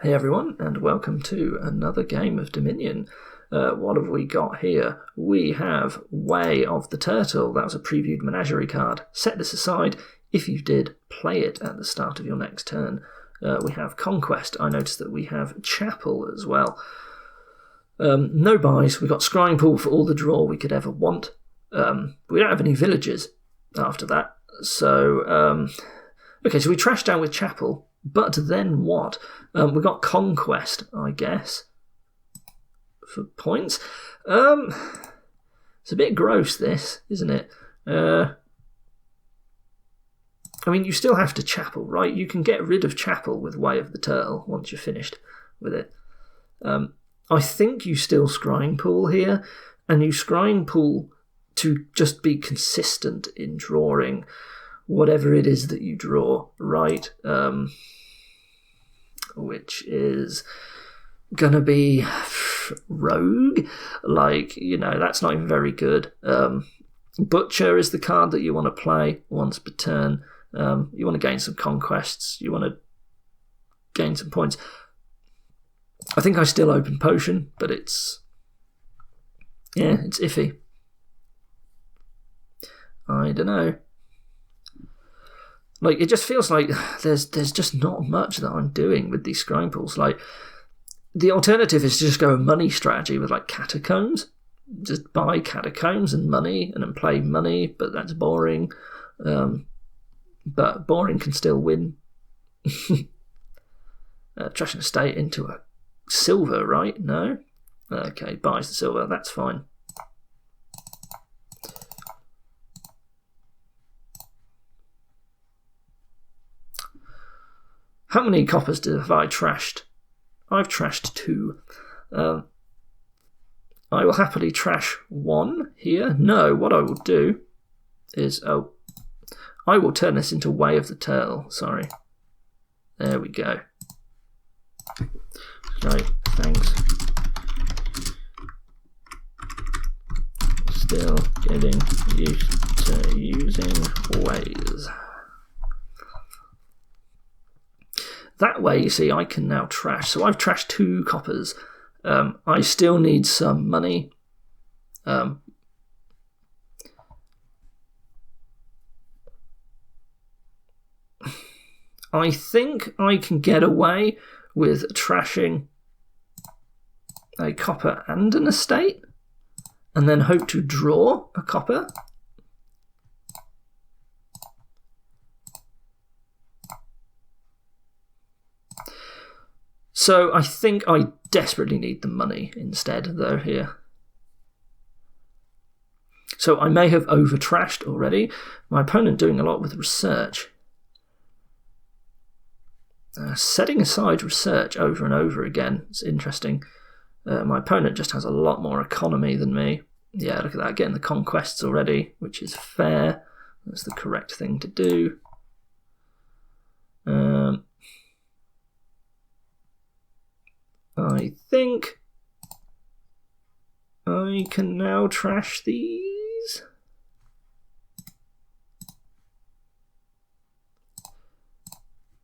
Hey everyone, and welcome to another game of Dominion. What have we got here? We have Way of the Turtle. That was a previewed menagerie card. Set this aside. If you did, play it at the start of your next turn. We have Conquest. I noticed that we have Chapel as well. No buys. We've got Scrying Pool for all the draw we could ever want. We don't have any villages after that. So, okay, so we trashed down with Chapel. But then what? We got Conquest, I guess, for points. It's a bit gross, this, isn't it? I mean, you still have to Chapel, right? You can get rid of Chapel with Way of the Turtle once you're finished with it. I think you still Scrying Pool here, and you Scrying Pool to just be consistent in drawing whatever it is that you draw, right? Which is going to be Rogue. Like, you know, that's not even very good. Butcher is the card that you want to play once per turn. You want to gain some conquests. You want to gain some points. I think I still open Potion, but it's iffy. I don't know. Like, it just feels like there's just not much that I'm doing with these Scrying Pools. Like, the alternative is to just go a money strategy with, like, Catacombs. Just buy Catacombs and money, and then play money, but that's boring. But boring can still win. Trash an estate into a silver, right? No? Okay, buys the silver, that's fine. How many coppers have I trashed? I've trashed 2. I will happily trash 1 here. No, what I will do is... I will turn this into Way of the Turtle. Sorry. There we go. Right, thanks. Still getting used to using ways. That way, you see, I can now trash. So I've trashed 2 coppers. I still need some money. I think I can get away with trashing a copper and an estate, and then hope to draw a copper. So I think I desperately need the money instead, though, here. So I may have over-trashed already. My opponent doing a lot with research. Setting aside research over and over again. It's interesting. My opponent just has a lot more economy than me. Yeah, look at that, getting the conquests already, which is fair. That's the correct thing to do. I think I can now trash these.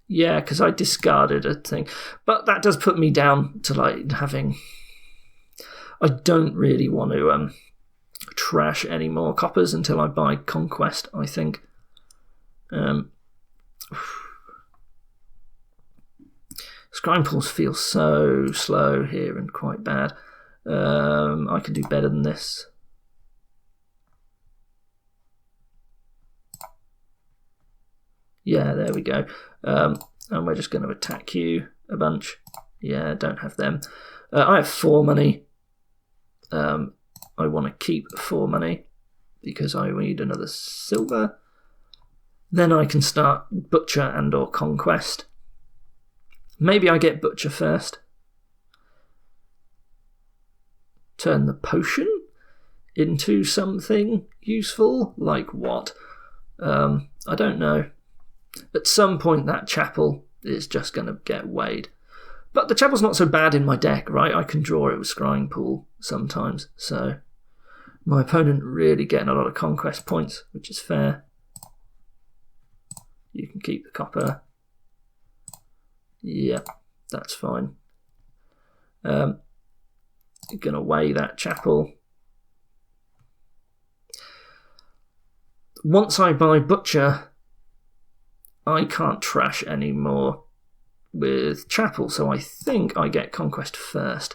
Yeah, because I discarded a thing. But that does put me down to, like, having... I don't really want to trash any more coppers until I buy Conquest, I think. Scrying Pools feel so slow here and quite bad. I can do better than this. Yeah, there we go. And we're just going to attack you a bunch. Yeah, don't have them. I have 4 money. I want to keep 4 money because I need another silver. Then I can start Butcher and or Conquest. Maybe I get Butcher first. Turn the Potion into something useful. Like what? I don't know. At some point that Chapel is just going to get weighed. But the Chapel's not so bad in my deck, right? I can draw it with Scrying Pool sometimes. So my opponent really getting a lot of conquest points, which is fair. You can keep the copper. Yep. That's fine. Going to weigh that chapel. Once I buy Butcher, I can't trash anymore with Chapel, so I think I get Conquest first.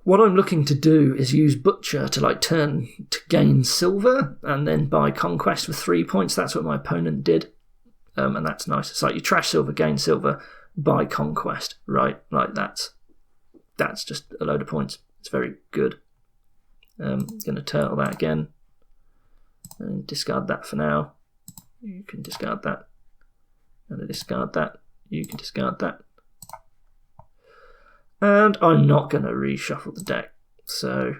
What I'm looking to do is use Butcher to turn to gain silver and then buy Conquest for 3 points. That's what my opponent did, and that's nice. It's like you trash silver, gain silver, buy Conquest, right? Like that's just a load of points. It's very good. Going to turtle that again and discard that for now. You can discard that. And I discard that. You can discard that. And I'm not going to reshuffle the deck. So,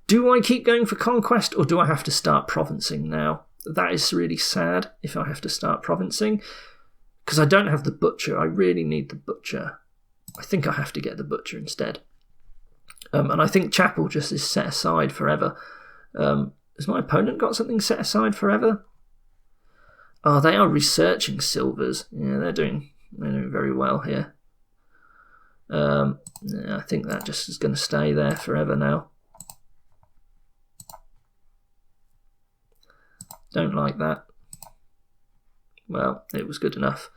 do I keep going for Conquest or do I have to start provincing now? That is really sad if I have to start provincing, because I don't have the Butcher. I really need the Butcher. I think I have to get the Butcher instead. And I think Chapel just is set aside forever. Has my opponent got something set aside forever? Oh, they are researching silvers. Yeah, they're doing very well here. Yeah, I think that just is going to stay there forever now. Don't like that. Well, it was good enough.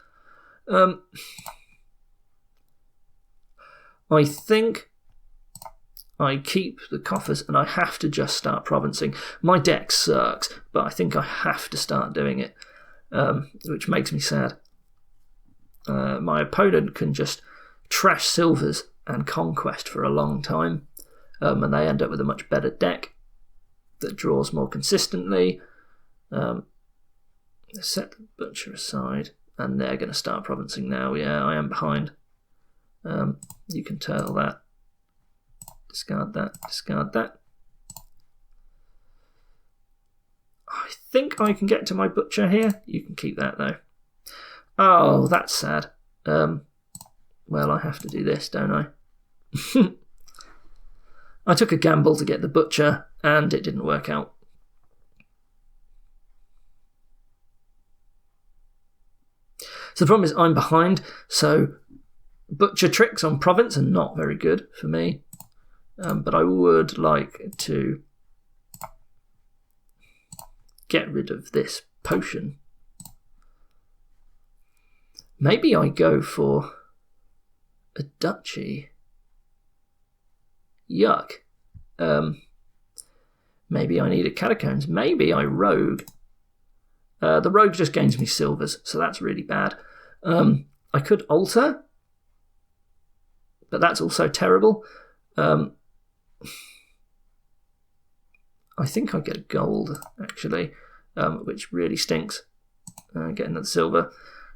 I think I keep the coffers and I have to just start provincing. My deck sucks, but I think I have to start doing it, which makes me sad. My opponent can just trash silvers and Conquest for a long time, and they end up with a much better deck that draws more consistently. Set the Butcher aside, and they're going to start provincing now. Yeah, I am behind. You can turtle that. Discard that, discard that. I think I can get to my Butcher here. You can keep that though. Oh, that's sad. Well, I have to do this, don't I? I took a gamble to get the Butcher and it didn't work out. So the problem is I'm behind, so Butcher tricks on province are not very good for me. But I would like to get rid of this potion. Maybe I go for a duchy. Yuck. Maybe I need a catacombs. Maybe I rogue. The rogue just gains me silvers, so that's really bad. I could alter, but that's also terrible. I think I get a gold, actually, which really stinks. Get another silver.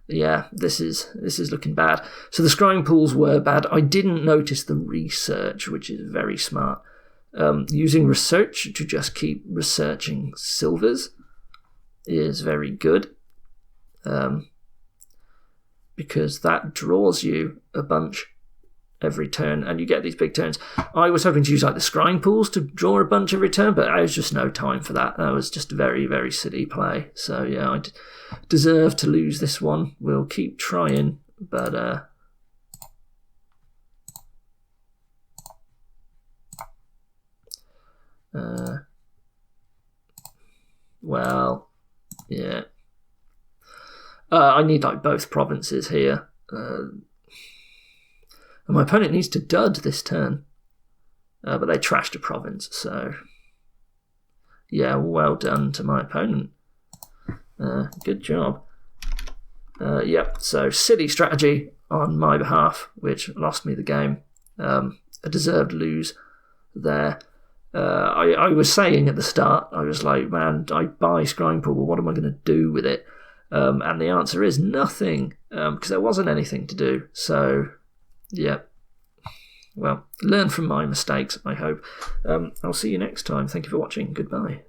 Yeah, this is looking bad. So the scrying pools were bad. I didn't notice the research, which is very smart. Using research to just keep researching silvers is very good, because that draws you a bunch every turn, and you get these big turns. I was hoping to use the scrying pools to draw a bunch every turn, but there was just no time for that. That was just a very, very silly play. So yeah, I deserve to lose this one. We'll keep trying, but well, yeah. I need both provinces here. And my opponent needs to dud this turn. But they trashed a province, so yeah, well done to my opponent. Good job. Yep, so silly strategy on my behalf, which lost me the game. A deserved lose there. I was saying at the start, I was like, man, I buy Scrying Pool, but what am I going to do with it? And the answer is nothing, because there wasn't anything to do. So, yeah. Well, learn from my mistakes, I hope. I'll see you next time. Thank you for watching. Goodbye.